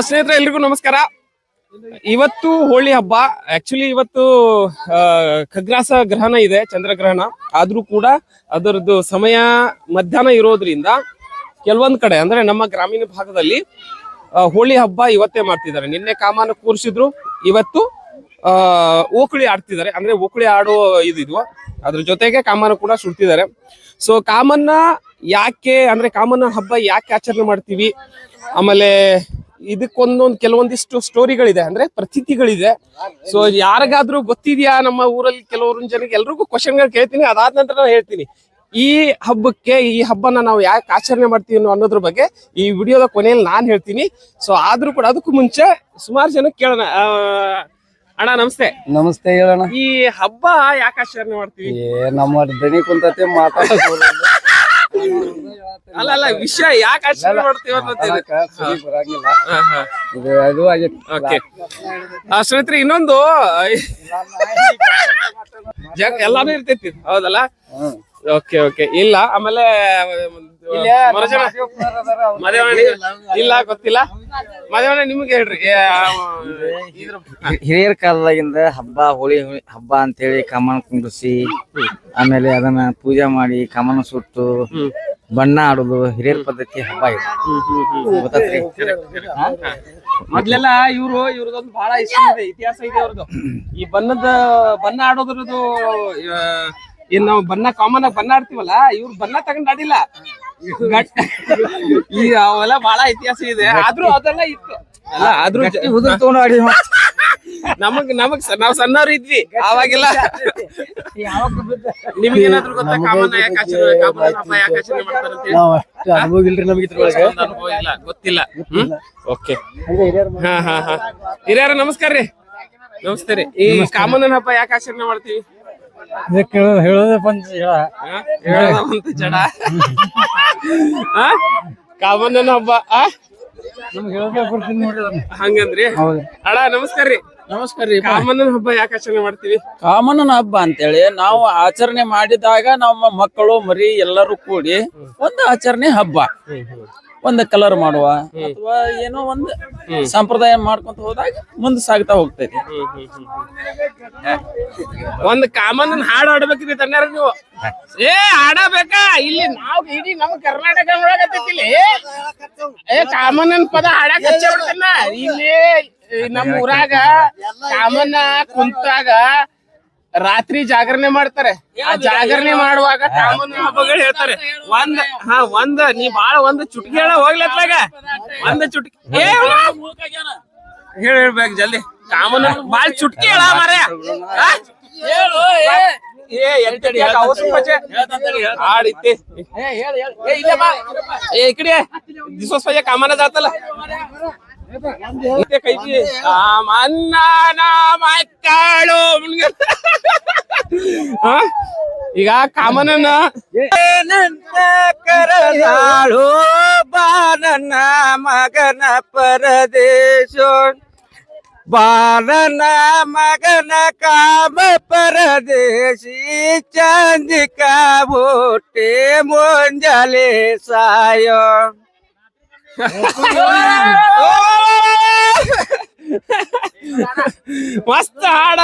ಸ್ನೇಹಿತರೆ ಎಲ್ರಿಗೂ ನಮಸ್ಕಾರ. ಇವತ್ತು ಹೋಳಿ ಹಬ್ಬ. ಆಕ್ಚುಲಿ ಇವತ್ತು ಖಗ್ರಾಸ ಗ್ರಹಣ ಇದೆ, ಚಂದ್ರಗ್ರಹಣ. ಆದ್ರೂ ಕೂಡ ಅದರದ್ದು ಸಮಯ ಮಧ್ಯಾಹ್ನ ಇರೋದ್ರಿಂದ ಕೆಲವೊಂದ್ ಕಡೆ ಅಂದ್ರೆ ನಮ್ಮ ಗ್ರಾಮೀಣ ಭಾಗದಲ್ಲಿ ಹೋಳಿ ಹಬ್ಬ ಇವತ್ತೇ ಮಾಡ್ತಿದ್ದಾರೆ. ನಿನ್ನೆ ಕಾಮನ ಕೂರಿಸಿದ್ರು, ಇವತ್ತು ಓಕುಳಿ ಆಡ್ತಿದ್ದಾರೆ. ಅಂದ್ರೆ ಓಕುಳಿ ಆಡೋ ಇದು ಅದ್ರ ಜೊತೆಗೆ ಕಾಮನ ಕೂಡ ಸುಡ್ತಿದ್ದಾರೆ. ಸೊ ಕಾಮನ್ನ ಯಾಕೆ ಅಂದ್ರೆ ಕಾಮನ ಹಬ್ಬ ಯಾಕೆ ಆಚರಣೆ ಮಾಡ್ತೀವಿ, ಆಮೇಲೆ ಕೆಲವೊಂದಿಷ್ಟು ಸ್ಟೋರಿಗಳಿದೆ, ಅಂದ್ರೆ ಪ್ರತೀತಿಗಳಿದೆ. ಸೊ ಯಾರಿಗಾದ್ರೂ ಗೊತ್ತಿದ್ಯಾ ನಮ್ಮ ಊರಲ್ಲಿ ಕೆಲವರು ಜನಕ್ಕೆ ಎಲ್ರಿಗೂ ಕ್ವಶನ್ಗಳು ಕೇಳ್ತೀನಿ. ಅದಾದ ನಂತರ ನಾನು ಹೇಳ್ತೀನಿ ಈ ಹಬ್ಬನ ನಾವು ಯಾಕೆ ಆಚರಣೆ ಮಾಡ್ತೀವಿ ಅನ್ನೋದ್ರ ಬಗ್ಗೆ ಈ ವಿಡಿಯೋದ ಕೊನೆಯಲ್ಲಿ ನಾನು ಹೇಳ್ತೀನಿ. ಸೊ ಆದ್ರೂ ಕೂಡ ಅದಕ್ಕೂ ಮುಂಚೆ ಸುಮಾರು ಜನ ಕೇಳೋಣ. ಅಣ್ಣ ನಮಸ್ತೆ. ನಮಸ್ತೆ, ಹೇಳೋಣ. ಈ ಹಬ್ಬ ಯಾಕೆ ಆಚರಣೆ ಮಾಡ್ತೀವಿ? ನಮ್ಮ ದಣಿ ಕುಂತತೆ ಅಲ್ಲ ವಿಷಯ ಯಾಕೆ ಆಚರಣೆ ಮಾಡ್ತೀವಿ ಸ್ನೇಹಿತರೆ. ಇನ್ನೊಂದು ಎಲ್ಲಾನು ಇರ್ತೈತಿ, ಹೌದಲ್ಲ? ಓಕೆ ಇಲ್ಲ. ಆಮೇಲೆ ಮದುವೆ ಇಲ್ಲ, ಗೊತ್ತಿಲ್ಲ. ಮದುವೆ ನಿಮ್ಗೆ ಹೇಳ್ರಿ. ಹಿರಿಯರ ಕಾಲದಾಗಿಂದ ಹಬ್ಬ ಹೋಳಿ ಹಬ್ಬ ಅಂತೇಳಿ ಕಾಮನ ಕುಂಡಿಸಿ ಆಮೇಲೆ ಅದನ್ನ ಪೂಜೆ ಮಾಡಿ ಕಾಮನ ಸುಟ್ಟು ಬಣ್ಣ ಆಡೋದು ಹಿರಿಯರ ಪದ್ಧತಿ ಹಬ್ಬ ಇದು. ಗೊತ್ತೈತ್ರಿ? ಮೊದ್ಲೆಲ್ಲ ಇವ್ರದೊಂದು ಬಹಳ ಇತಿಹಾಸ ಇದೆ ಅವ್ರದ್ದು. ಈ ಬಣ್ಣ ಆಡೋದ್ರದ್ದು ಏನ್ ನಾವು ಕಾಮನ್ ಆಗಿ ಬಣ್ಣ ಆಡ್ತೀವಲ್ಲ, ಇವ್ರು ಬಣ್ಣ ತಗೊಂಡ್ ಆಡಿಲ್ಲ. ಈ ಅವೆಲ್ಲ ಬಹಳ ಇತಿಹಾಸ ಇದೆ. ಆದ್ರೂ ಅದೆಲ್ಲ ಇತ್ತು ಅಲ್ಲ. ಆದ್ರೂ ನಾವ್ ಸಣ್ಣವ್ರು ಇದ್ವಿ ಅವಾಗೆಲ್ಲ. ನಿಮ್ಗೇನಾದ್ರು ಗೊತ್ತಾ ಕಾಮನ್ ಯಾಕೆ ಆಚರಣೆ ಮಾಡ್ತಾರಂತ? ಅನುಭವ ಇಲ್ಲ, ಗೊತ್ತಿಲ್ಲ. ಓಕೆ. ಹಾ ಹಿರಿಯರ ನಮಸ್ಕಾರ ರೀ. ನಮಸ್ತೆ ರೀ. ಈ ಕಾಮನ್ ಹಬ್ಬ ಯಾಕೆ ಆಚರಣೆ ಮಾಡ್ತೀವಿ? ಹೇಳೋದ ಪಂಚ ಜಡ ಕಾಮನ್ ಹಬ್ಬ ಹಂಗಂದ್ರಿ? ಅಣ್ಣ ನಮಸ್ಕಾರ ರೀ. ನಮಸ್ಕಾರ ರೀ. ಕಾಮನ್ ಹಬ್ಬ ಯಾಕೆ ಆಚರಣೆ ಮಾಡ್ತೀವಿ? ಕಾಮಣ್ಣನ ಹಬ್ಬ ಅಂತೇಳಿ ನಾವು ಆಚರಣೆ ಮಾಡಿದಾಗ ನಮ್ಮ ಮಕ್ಕಳು ಮರಿ ಎಲ್ಲರೂ ಕೂಡಿ ಒಂದು ಆಚರಣೆ ಹಬ್ಬ, ಒಂದು ಕಲರ್ ಮಾಡುವ ಅಥವಾ ಏನೋ ಒಂದು ಸಂಪ್ರದಾಯ ಮಾಡ್ಕೊಂತ ಹೋದಾಗ ಮುಂದೆ ಸಾಗ್ತಾ ಹೋಗ್ತೈತಿ. ಒಂದ್ ಕಾಮನ್ ಹಾಡು ಆಡ್ಬೇಕ್ರಿ ತನ್ನಾರ ನೀವು. ಆಡಬೇಕಾ? ಇಲ್ಲಿ ನಾವು ಇಡೀ ನಮ್ ಕರ್ನಾಟಕ ಒಳಗತ್ತೈತಿ. ಕಾಮನ್ ಪದ ಹಾಡಕ್ ಹಚ್ಚಿಬಿಡ್ತಾನ. ಇಲ್ಲಿ ನಮ್ ಊರಾಗ ಕಾಮನ್ನ ಕುಂತಾಗ ರಾತ್ರಿ ಜಾಗರಣೆ ಮಾಡ್ತಾರೆ. ಆ ಜಾಗರಣೆ ಮಾಡುವಾಗ ಕಾಮನ್ ಹಬ್ಬಗಳು ಹೇಳ್ತಾರೆ. ಒಂದ್ ನೀ ಬಾಳ ಒಂದ್ ಚುಟ್ಕಿ ಹೇಳ ಹೋಗ್ಲತ್ಲಾಗ ಒಂದ್ ಚುಟ್ಕಿ ಹೇಳ್ಬೇಕು ಜಲ್ದಿ. ಕಾಮನ್ ಬಾಳ ಚುಟ್ಕಿ ಹೇಳ ಮಾರ. ಆಡಿತ್ತೆ ಈ ಕಡೆ ದಿವಸ ಕಾಮನ ಜಾತಲ್ಲ. ಈಗ ಕಾಮನನ್ನ ಕರನಾಳು ಬಾನನ ಮಗನ ಪರದೇಶ, ಬಾಲನ ಮಗನ ಕಾಮ ಪರದೇಶಿ, ಚಂದಿಕಾ ಬೋಟೆ ಮುಂಜಾಲೆ ಸಾಯೋ. ಮಸ್ತ್ ಹಾಡ.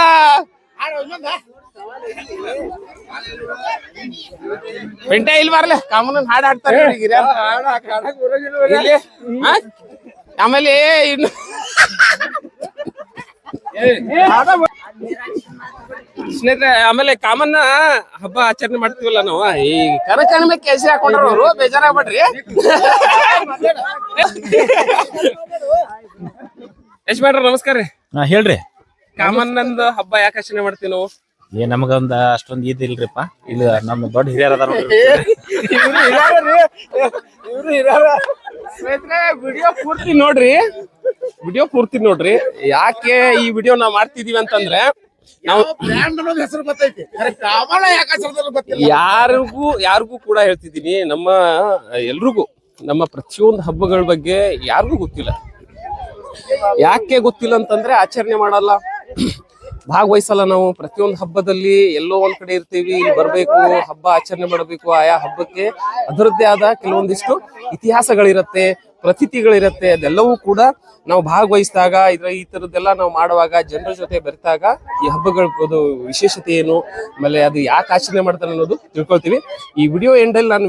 ಬೆಂಟ ಇಲ್ಲಿ ಬರ್ಲೆ ಕಾಮನ್ ಹಾಡು ಹಾಡ್ತಾರೆ. ಆಮೇಲೆ ಇನ್ನು ಸ್ನೇಹಿತರೆ, ಆಮೇಲೆ ಕಾಮನ್ನ ಹಬ್ಬ ಆಚರಣೆ ಮಾಡ್ತೀವಲ್ಲ ನಾವು. ಈ ಕನಕನ ಕೇಸರಿ ಹಾಕೊಂಡ್ರು ಬೇಜಾರಾಗ್ಬೇಡ್ರಿ. ಯಜಮಾನ್ರ ನಮಸ್ಕಾರ ರೀ. ಹೇಳ್ರಿ. ಕಾಮನ್ನಂದು ಹಬ್ಬ ಯಾಕೆ ಆಚರಣೆ ಮಾಡ್ತೀವಿ ನಾವು? ನಮಗೊಂದ ಅಷ್ಟೊಂದ್ ಇದಿಲ್ರಿಪ್ಪ. ಇಲ್ಲಿ ನಮ್ಮ ದೊಡ್ಡ ಹಿರಿಯರ ಅದಾರ. ಸ್ನೇಹಿತರೆ, ವಿಡಿಯೋ ಪೂರ್ತಿ ನೋಡ್ರಿ. ಯಾಕೆ ಈ ವಿಡಿಯೋ ನಾವ್ ಮಾಡ್ತಿದೀವಿ ಅಂತಂದ್ರೆ, ನಾವು ಯಾರಿಗೂ ಕೂಡ ಹೇಳ್ತಿದ್ದೀನಿ, ಎಲ್ರಿಗೂ ನಮ್ಮ ಪ್ರತಿಯೊಂದು ಹಬ್ಬಗಳ ಬಗ್ಗೆ ಯಾರಿಗೂ ಗೊತ್ತಿಲ್ಲ. ಯಾಕೆ ಗೊತ್ತಿಲ್ಲ ಅಂತಂದ್ರೆ ಆಚರಣೆ ಮಾಡಲ್ಲ, ಭಾಗವಹಿಸಲ್ಲ. ನಾವು ಪ್ರತಿಯೊಂದು ಹಬ್ಬದಲ್ಲಿ ಎಲ್ಲೋ ಒಂದ್ ಕಡೆ ಇರ್ತೀವಿ, ಇಲ್ಲಿ ಬರ್ಬೇಕು, ಹಬ್ಬ ಆಚರಣೆ ಮಾಡಬೇಕು. ಆಯಾ ಹಬ್ಬಕ್ಕೆ ಅದರದ್ದೇ ಆದ ಕೆಲವೊಂದಿಷ್ಟು ಇತಿಹಾಸಗಳಿರತ್ತೆ, ಪ್ರತೀತಿಗಳಿರುತ್ತೆ, ಅದೆಲ್ಲವೂ ಕೂಡ ನಾವು ಭಾಗವಹಿಸಿದಾಗ ಈ ತರದ್ದೆಲ್ಲ ನಾವು ಮಾಡುವಾಗ ಜನರ ಜೊತೆ ಬೆರೆತಾಗ ಈ ಹಬ್ಬಗಳ ವಿಶೇಷತೆ ಏನು, ಆಮೇಲೆ ಅದು ಯಾಕೆ ಆಚರಣೆ ಮಾಡ್ತಾರೆ ಅನ್ನೋದು ತಿಳ್ಕೊಳ್ತೀವಿ. ಈ ವಿಡಿಯೋ ಎಂಡಲ್ಲಿ ನಾನು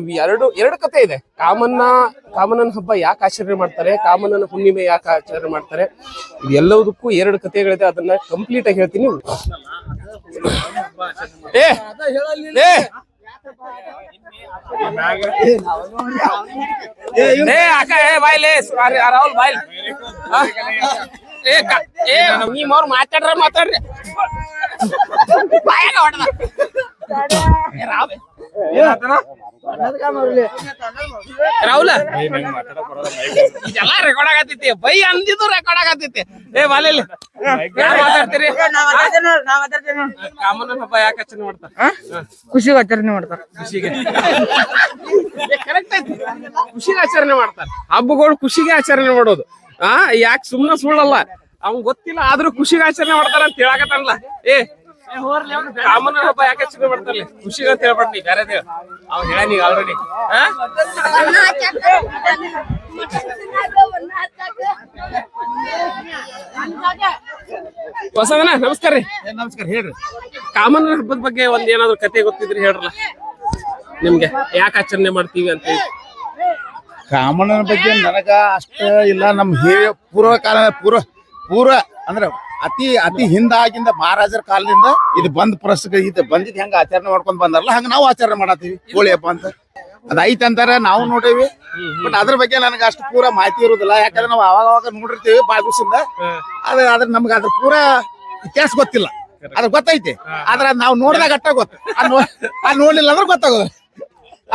ಎರಡು ಕತೆ ಇದೆ. ಕಾಮನನ ಹಬ್ಬ ಯಾಕೆ ಆಚರಣೆ ಮಾಡ್ತಾರೆ, ಕಾಮನನ ಹುಣ್ಣಿಮೆ ಯಾಕೆ ಆಚರಣೆ ಮಾಡ್ತಾರೆ, ಎಲ್ಲದಕ್ಕೂ 2 ಕಥೆಗಳಿದೆ. ಅದನ್ನ ಕಂಪ್ಲೀಟ್ ಆಗಿ ಹೇಳ್ತೀನಿ. ರಾಹುಲ್ ಬಾಯ್ ನೀವ್ರು ಮಾತಾಡ್ರಿ ರಾಹುಲ್ ಇದೆಲ್ಲ ರೆಕಾರ್ಡ್ ಆಗತೈತಿ. ಬೈ ಅಂದಿದ್ದು ರೆಕಾರ್ಡ್ ಆಗತೈತಿ. ಬಾಲೇಲಿ ಯಾರು ಮಾತಾಡ್ತೀರಿ? ಕಾಮನ ಹಬ್ಬ ಯಾಕೆ ಆಚರಣೆ ಮಾಡ್ತಾರ? ಖುಷಿಗೆ ಆಚರಣೆ ಮಾಡ್ತಾರ. ಖುಷಿಗೆ ಕರೆಕ್ಟ್ ಐತಿ. ಖುಷಿಗೆ ಆಚರಣೆ ಮಾಡ್ತಾರ. ಹಬ್ಬಗಳು ಖುಷಿಗೆ ಆಚರಣೆ ಮಾಡೋದು. ಯಾಕೆ ಸುಮ್ನ ಸುಳ್ಳಲ್ಲ, ಅವ್ನ್ ಗೊತ್ತಿಲ್ಲ ಆದ್ರೂ ಖುಷಿಗೆ ಆಚರಣೆ ಮಾಡ್ತಾರ ಅಂತ ಹೇಳಕತ್ತಲ್ಲ. ಕಾಮನ ಹಬ್ಬ ಯಾಕೆ ಆಚರಣೆ ಮಾಡ್ತಾರಲ್ಲ? ಖುಷಿಗೆ ಅಂತ ಹೇಳ್ಬಿಡ್ನಿ ಬೇರೆ ಅವ್ ಹೇಳ ನೀ ಆಲ್ರೆಡಿ. ಹೊಸದನ ನಮಸ್ಕಾರ ರೀ. ನಮಸ್ಕಾರ ಹೇಳ್ರಿ. ಕಾಮನ ಹಬ್ಬದ ಬಗ್ಗೆ ಒಂದ್ ಏನಾದ್ರು ಕತೆ ಗೊತ್ತಿದ್ರಿ ಹೇಳ್ರಲ್ಲ ನಿಮ್ಗೆ, ಯಾಕೆ ಆಚರಣೆ ಮಾಡ್ತೀವಿ ಅಂತ ಹೇಳಿ. ಕಾಮಣ್ಣನ ಬಗ್ಗೆ ನನಗ ಅಷ್ಟ ಇಲ್ಲ. ನಮ್ ಪೂರ್ವ ಅಂದ್ರೆ ಅತಿ ಹಿಂದಾಗಿಂದ ಮಹಾರಾಜರ ಕಾಲದಿಂದ ಇದು ಇದು ಬಂದಿದ್ ಹೆಂಗ ಆಚರಣೆ ಮಾಡ್ಕೊಂಡ್ ಬಂದಾರಲ್ಲ ಹಂಗ ನಾವು ಆಚರಣೆ ಮಾಡತ್ತೀವಿ ಹೋಳಿ ಹಬ್ಬ ಅಂತ. ಅದ್ ಐತ್ ಅಂತಾರ, ನಾವು ನೋಡೇವಿ. ಬಟ್ ಅದ್ರ ಬಗ್ಗೆ ನನಗೆ ಅಷ್ಟು ಪೂರ ಮಾಹಿತಿ ಇರುದಿಲ್ಲ. ಯಾಕಂದ್ರೆ ನಾವು ಅವಾಗ ನೋಡಿರ್ತೀವಿ ಬಾಳ ದಿವಸದಿಂದ. ಅದ್ರ ನಮ್ಗೆ ಅದ್ರ ಪೂರ ಇತಿಹಾಸ ಗೊತ್ತಿಲ್ಲ. ಅದ್ರ ಗೊತ್ತೈತಿ, ಆದ್ರ ನಾವು ನೋಡಿದಾಗ ಅಟ್ಟ ಗೊತ್ತು. ಅದ್ ನೋಡ್ಲಿಲ್ಲ ಅಂದ್ರೆ ಗೊತ್ತಾಗೋದು.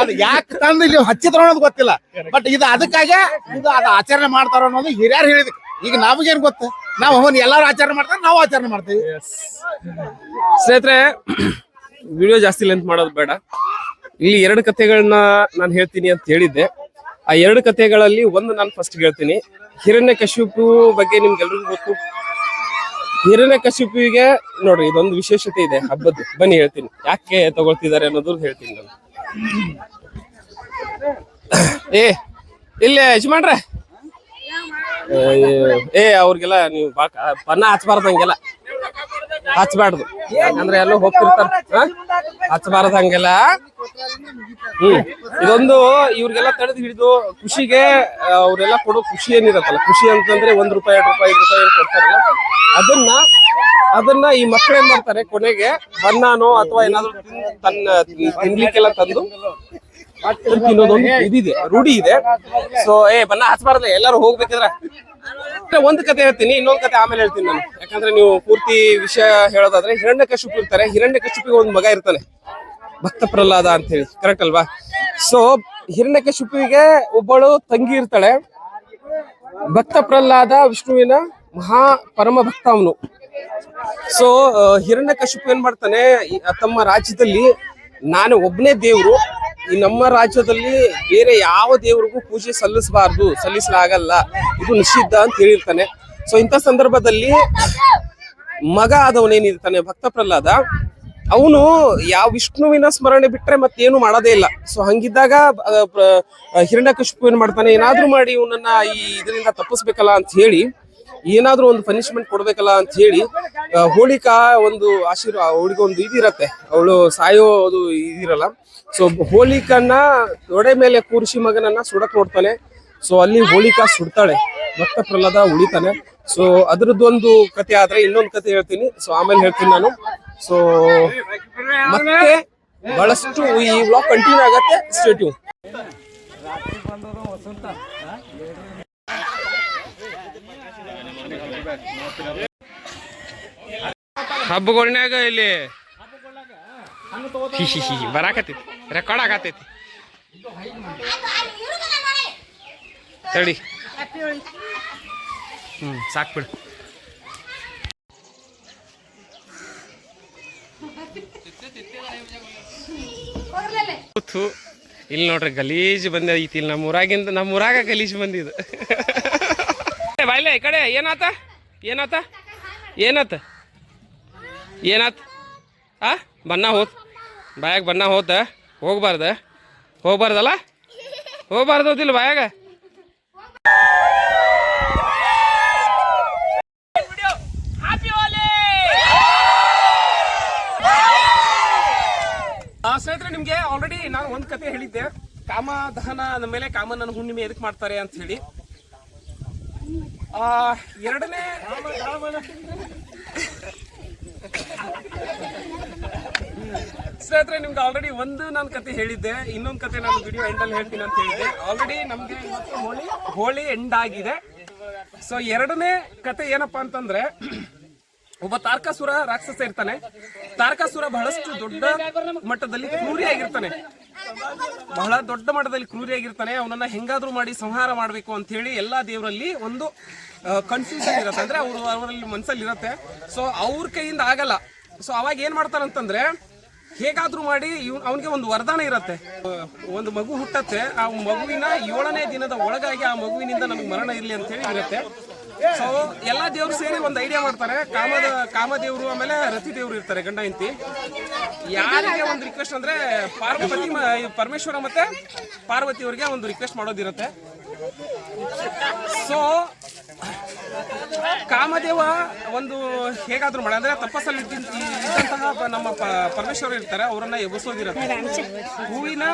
ಅದು ಯಾಕೆ ತಂದು ಇಲ್ಲಿ ಹಚ್ಚಿದ್ರ ಅನ್ನೋದು ಗೊತ್ತಿಲ್ಲ. ಬಟ್ ಇದು ಅದಕ್ಕಾಗ ಇದು ಅದು ಆಚರಣೆ ಮಾಡ್ತಾರ ಅನ್ನೋದು ಹಿರಿಯರು ಹೇಳಿದ್. ಈಗ ನಮಗೇನ್ ಗೊತ್ತ, ನಾವು ಅವನ್ ಎಲ್ಲಾರು ಆಚರಣೆ ಮಾಡ್ತಾರ, ನಾವು ಆಚರಣೆ ಮಾಡ್ತೀವಿ. ಸ್ನೇಹಿತರೆ, ವಿಡಿಯೋ ಜಾಸ್ತಿ ಲೆಂತ್ ಮಾಡೋದು ಬೇಡ. ಇಲ್ಲಿ 2 ಕಥೆಗಳನ್ನ ನಾನು ಹೇಳ್ತೀನಿ ಅಂತ ಹೇಳಿದ್ದೆ. ಆ 2 ಕಥೆಗಳಲ್ಲಿ ಒಂದು ನಾನು ಫಸ್ಟ್ ಹೇಳ್ತೀನಿ. ಹಿರಣ್ಯಕಶಿಪು ಬಗ್ಗೆ ನಿಮ್ಗೆಲ್ರಿಗೂ ಗೊತ್ತು. ಹಿರಣ್ಯಕಶಿಪುವಿಗೆ ನೋಡ್ರಿ ಇದೊಂದು ವಿಶೇಷತೆ ಇದೆ ಹಬ್ಬದ್ದು. ಬನ್ನಿ ಹೇಳ್ತೀನಿ ಯಾಕೆ ತಗೊಳ್ತಿದ್ದಾರೆ ಅನ್ನೋದು ಹೇಳ್ತೀನಿ ನಾನು. ಇಲ್ಲೇ ಯಜಮಾನ್ರೆ, ಅವ್ರಿಗೆಲ್ಲ ನೀವು ಪನ್ನ ಹಚ್ಬಾರ್ದಂಗೆಲ್ಲ ಹಚ್ಬಾರ್ದು. ಯಾಕಂದ್ರೆ ಎಲ್ಲೋ ಹೋಗ್ತಿರ್ತಾರ, ಹಚ್ಬಾರ್ದು ಹಂಗೆಲ್ಲ. ಇದೊಂದು ಇವ್ರಿಗೆಲ್ಲ ತಡೆದು ಹಿಡಿದು ಖುಷಿಗೆ ಅವ್ರೆಲ್ಲ ಕೊಡೋ ಖುಷಿ ಏನಿರತ್ತಲ್ಲ, ಖುಷಿ ಅಂತಂದ್ರೆ ₹1, ₹2, ₹5 ಏನ್ ಕೊಡ್ತಾರಲ್ಲ, ಅದನ್ನ ಈ ಮಕ್ಳು ಏನ್ ಮಾಡ್ತಾರೆ, ಕೊನೆಗೆ ಬನ್ನಾನೋ ಅಥವಾ ಏನಾದ್ರು ತಿನ್ಲಿಕ್ಕೆಲ್ಲ ತಂದು ತಿನ್ನೋದೊಂದು ಇದಿದೆ, ರೂಢಿ ಇದೆ. ಸೊ ಬನ್ನ ಹಚ್ಬಾರ್ದ, ಎಲ್ಲಾರು ಹೋಗ್ಬೇಕಿದ್ರ. ಒಂದು ಕತೆ ಹೇಳ್ತೀನಿ, ಇನ್ನೊಂದು ಕತೆ ಆಮೇಲೆ ಹೇಳ್ತೀನಿ ನಾನು. ಯಾಕಂದ್ರೆ ನೀವು ಪೂರ್ತಿ ವಿಷಯ ಹೇಳೋದಾದ್ರೆ, ಹಿರಣ್ಯಕಶಿಪು ಇರ್ತಾರೆ. ಹಿರಣ್ಯಕಶಿಪಿಗೆ ಒಂದು ಮಗ ಇರ್ತಾನೆ, ಭಕ್ತ ಪ್ರಹ್ಲಾದ ಅಂತ ಹೇಳಿ, ಕರೆಕ್ಟ್ ಅಲ್ವಾ? ಸೊ ಹಿರಣ್ಯಕಶಿಪುವಿಗೆ ಒಬ್ಬಳು ತಂಗಿ ಇರ್ತಾಳೆ. ಭಕ್ತ ಪ್ರಹ್ಲಾದ ವಿಷ್ಣುವಿನ ಪರಮ ಭಕ್ತ ಅವನು. ಸೊ ಹಿರಣ್ಯಕಶಿಪು ಏನ್ ಮಾಡ್ತಾನೆ, ತಮ್ಮ ರಾಜ್ಯದಲ್ಲಿ ನಾನು ಒಬ್ಬನೇ ದೇವ್ರು, ಈ ನಮ್ಮ ರಾಜ್ಯದಲ್ಲಿ ಬೇರೆ ಯಾವ ದೇವ್ರಿಗೂ ಪೂಜೆ ಸಲ್ಲಿಸಲಾಗಲ್ಲ, ಇದು ನಿಷಿದ್ಧ ಅಂತ ಹೇಳಿರ್ತಾನೆ. ಸೊ ಇಂಥ ಸಂದರ್ಭದಲ್ಲಿ ಮಗ ಆದವನೇನಿರ್ತಾನೆ ಭಕ್ತ ಪ್ರಹ್ಲಾದ, ಅವನು ಯಾವ ವಿಷ್ಣುವಿನ ಸ್ಮರಣೆ ಬಿಟ್ರೆ ಮತ್ತೇನು ಮಾಡೋದೇ ಇಲ್ಲ. ಸೊ ಹಂಗಿದ್ದಾಗ ಹಿರಣ್ಯಕಶಿಪು ಏನ್ ಮಾಡ್ತಾನೆ, ಏನಾದ್ರೂ ಮಾಡಿ ಇವನನ್ನ ಇದರಿಂದ ತಪ್ಪಿಸ್ಬೇಕಲ್ಲ ಅಂತ ಹೇಳಿ, ಏನಾದ್ರೂ ಒಂದು ಪನಿಷ್ಮೆಂಟ್ ಕೊಡ್ಬೇಕಲ್ಲ ಅಂತ ಹೇಳಿ, ಹೋಳಿಕಾ ಒಂದು ಅವಳಿಗೆ ಒಂದು ಇದಿರತ್ತೆ, ಅವಳು ಸಾಯೋದು ಇದಿರಲ್ಲ. ಸೊ ಹೋಳಿಕನ್ನ ತೊಡೆ ಮೇಲೆ ಕೂರಿಸಿ ಮಗನನ್ನ ಸುಡಕ್ ನೋಡ್ತಾನೆ. ಸೊ ಅಲ್ಲಿ ಹೋಳಿಕಾ ಸುಡ್ತಾಳೆ, ಭಕ್ತ ಪ್ರಹ್ಲಾದ ಉಳಿತಾನೆ. ಸೊ ಅದ್ರದ್ದೊಂದು ಕತೆ ಆದ್ರೆ ಇನ್ನೊಂದು ಕತೆ ಹೇಳ್ತೀನಿ. ಸೊ ಆಮೇಲೆ ಹೇಳ್ತೀನಿ ನಾನು. ಸೊ ಮತ್ತೆ ಬಹಳಷ್ಟು ಈ ವ್ಲಾಗ್ ಕಂಟಿನ್ಯೂ ಆಗತ್ತೆ. Stay tune. ಹಬ್ಬಗಳನ್ಯಾಗ ಇಲ್ಲಿ ಬರಾಕತೈತಿ, ರೆಕಾರ್ಡ್ ಆಗತೈತಿ. ತಡಿ, ಸಾಕ್ಬಿಡು. ಇಲ್ಲಿ ನೋಡ್ರಿ ಗಲೀಜ್ ಬಂದೈತಿ. ಇಲ್ಲಿ ನಮ್ಮೂರಾಗ ಗಲೀಜ್ ಬಂದಿದ್ದು. ಬಾಯ್ಲೆ ಈ ಕಡೆ. ಏನಾತ ಬನ್ನ ಹೋತ್ ಬಾಯಾಗ ಬನ್ನ ಹೋತ. ಹೋಗ್ಬಾರ್ದಲ್ಲ, ಹೋಗ್ಬಾರ್ದೋದಿಲ್ಲ ಬಾಯಾಗ. ಸ್ನೇಹಿತರೆ, ನಿಮ್ಗೆ ಆಲ್ರೆಡಿ ನಾನು ಒಂದ್ ಕತೆ ಹೇಳಿದ್ದೆ, ಕಾಮ ದಹನ ಮೇಲೆ ಕಾಮನ ಹುಣ್ಣಿಮೆ ಎದಕ್ ಮಾಡ್ತಾರೆ ಅಂತ ಹೇಳಿ. ಎರಡನೇ ಸ್ನೇಹಿತರೆ, ನಿಮ್ಗೆ ಆಲ್ರೆಡಿ ಒಂದು ನಾನು ಕತೆ ಹೇಳಿದ್ದೆ, ಇನ್ನೊಂದು ಕತೆ ನಾನು ವಿಡಿಯೋ ಎಂಡ್ ಅಲ್ಲಿ ಹೇಳ್ತೀನಿ ಅಂತ ಹೇಳಿದ್ದೆ. ಆಲ್ರೆಡಿ ನಮ್ಗೆ ಹೋಳಿ ಎಂಡ್ ಆಗಿದೆ. ಸೊ ಎರಡನೇ ಕತೆ ಏನಪ್ಪಾ ಅಂತಂದ್ರೆ, ಒಬ್ಬ ತಾರಕಾಸುರ ರಾಕ್ಷಸ ಇರ್ತಾನೆ. ತಾರಕಾಸುರ ಬಹಳಷ್ಟು ದೊಡ್ಡ ಮಟ್ಟದಲ್ಲಿ ಕ್ರೂರಿಯಾಗಿರ್ತಾನೆ. ಬಹಳ ದೊಡ್ಡ ಮಟ್ಟದಲ್ಲಿ ಕ್ರೂರಿಯಾಗಿರ್ತಾನೆ. ಅವನನ್ನ ಹೆಂಗಾದ್ರೂ ಮಾಡಿ ಸಂಹಾರ ಮಾಡಬೇಕು ಅಂತ ಹೇಳಿ ಎಲ್ಲಾ ದೇವರಲ್ಲಿ ಒಂದು ಕನ್ಫ್ಯೂಷನ್ ಇರುತ್ತೆ, ಅಂದ್ರೆ ಅವರಲ್ಲಿ ಮನಸ್ಸಲ್ಲಿ ಇರುತ್ತೆ. ಸೊ ಅವ್ರ ಕೈಯಿಂದ ಆಗಲ್ಲ. ಸೊ ಅವಾಗ ಏನ್ ಮಾಡ್ತಾರಂತಂದ್ರೆ, ಹೇಗಾದ್ರೂ ಮಾಡಿ ಅವನಿಗೆ ಒಂದು ವರದಾನ ಇರುತ್ತೆ. ಒಂದು ಮಗು ಹುಟ್ಟತ್ತೆ, ಆ ಮಗುವಿನ 7ನೇ ದಿನದ ಒಳಗಾಗಿ ಆ ಮಗುವಿನಿಂದ ನಮಗೆ ಮರಣ ಇರ್ಲಿ ಅಂತ ಹೇಳಿ ಇರುತ್ತೆ. ಸೊ ಎಲ್ಲಾ ದೇವ್ರು ಸೇರಿ ಒಂದು ಐಡಿಯಾ ಮಾಡ್ತಾರೆ. ಕಾಮದೇವ್ರು ಆಮೇಲೆ ರತಿ ದೇವ್ರು ಇರ್ತಾರೆ, ಗಂಡ ಹೆಂಡತಿ. ಯಾರಿಗೆ ಒಂದು ರಿಕ್ವೆಸ್ಟ್ ಅಂದ್ರೆ, ಪರಮೇಶ್ವರ ಮತ್ತೆ ಪಾರ್ವತಿ ಅವರಿಗೆ ಒಂದು ರಿಕ್ವೆಸ್ಟ್ ಮಾಡೋದಿರುತ್ತೆ. ಸೊ ಕಾಮದೇವ ಒಂದು ಹೇಗಾದ್ರೂ ಮಾಡಿ, ಅಂದ್ರೆ ತಪಸ್ಸಲ್ಲಿ ಇದ್ದಂತಹ ನಮ್ಮ ಪರಮೇಶ್ವರ ಇರ್ತಾರೆ, ಅವರನ್ನ ಎಬ್ಬಿಸೋದಿರುತ್ತೆ. ಹೂವಿನ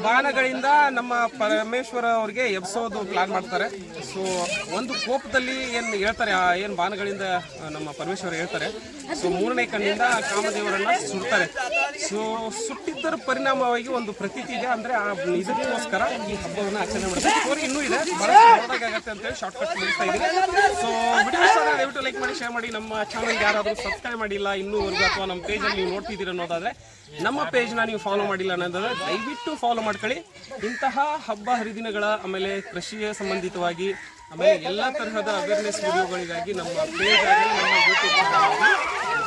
ಬಾಣಗಳಿಂದ ನಮ್ಮ ಪರಮೇಶ್ವರ ಅವ್ರಿಗೆ ಎಬ್ಸೋದು ಪ್ಲಾನ್ ಮಾಡ್ತಾರೆ. ಸೊ ಒಂದು ಕೋಪದಲ್ಲಿ ಏನ್ ಹೇಳ್ತಾರೆ, ಏನ್ ಬಾಣಗಳಿಂದ ನಮ್ಮ ಪರಮೇಶ್ವರ ಹೇಳ್ತಾರೆ. ಸೊ 3ನೇ ಕಣ್ಣಿಂದ ಕಾಮದೇವರನ್ನ ಸುಡ್ತಾರೆ. ಸೊ ಸುಟ್ಟಿದ್ದರ ಪರಿಣಾಮವಾಗಿ ಒಂದು ಪ್ರತೀತಿ ಇದೆ, ಅಂದ್ರೆ ಇದಕ್ಕೋಸ್ಕರ ಈ ಹಬ್ಬವನ್ನ ಆಚರಣೆ ಮಾಡ್ತಾರೆ. ಸ್ಟೋರಿ ಇನ್ನೂ ಇದೆ, ಬಹಳ ನೋಡೋದಾಗತ್ತೆ ಅಂತ ಹೇಳಿ ಶಾರ್ಟ್ ಕಟ್ ಮುಗಿಸ್ತಾ ಇದ್ದೀನಿ. ಸೊ ವಿಡಿಯೋ ಇಷ್ಟ ಆದರೆ ದಯವಿಟ್ಟು ಲೈಕ್ ಮಾಡಿ, ಶೇರ್ ಮಾಡಿ. ನಮ್ಮ ಚಾನಲ್ಗೆ ಯಾರಾದರೂ ಸಬ್ಸ್ಕ್ರೈಬ್ ಮಾಡಿಲ್ಲ ಇನ್ನೂವರೆಗೂ, ಅಥವಾ ನಮ್ಮ ಪೇಜಲ್ಲಿ ನೀವು ನೋಡ್ತಿದ್ದೀರ ಅನ್ನೋದಾದ್ರೆ, ನಮ್ಮ ಪೇಜ್ನ ನೀವು ಫಾಲೋ ಮಾಡಿಲ್ಲ ಅನ್ನೋದಾದ್ರೆ ದಯವಿಟ್ಟು ಫಾಲೋ ಮಾಡ್ಕೊಳ್ಳಿ. ಇಂತಹ ಹಬ್ಬ ಹರಿದಿನಗಳ, ಆಮೇಲೆ ಕೃಷಿಗೆ ಸಂಬಂಧಿತವಾಗಿ, ಆಮೇಲೆ ಎಲ್ಲ ತರಹದ ಅವೇರ್ನೆಸ್ ವಿಡಿಯೋಗಳಿಗಾಗಿ ನಮ್ಮ ಪೇಜ್ ಆಗಿ ನಮ್ಮ ಯೂಟ್ಯೂಬ್ ಚಾನಲ್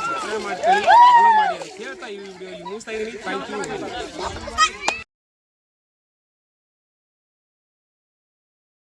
ಸಬ್ಸ್ಕ್ರೈಬ್ ಮಾಡ್ಕೊಳ್ಳಿ, ಫಾಲೋ ಮಾಡಿ ಅಂತ ಹೇಳ್ತಾ ಈ ವಿಡಿಯೋ ಮುಗಿಸ್ತಾ ಇದ್ದೀನಿ. Thank you.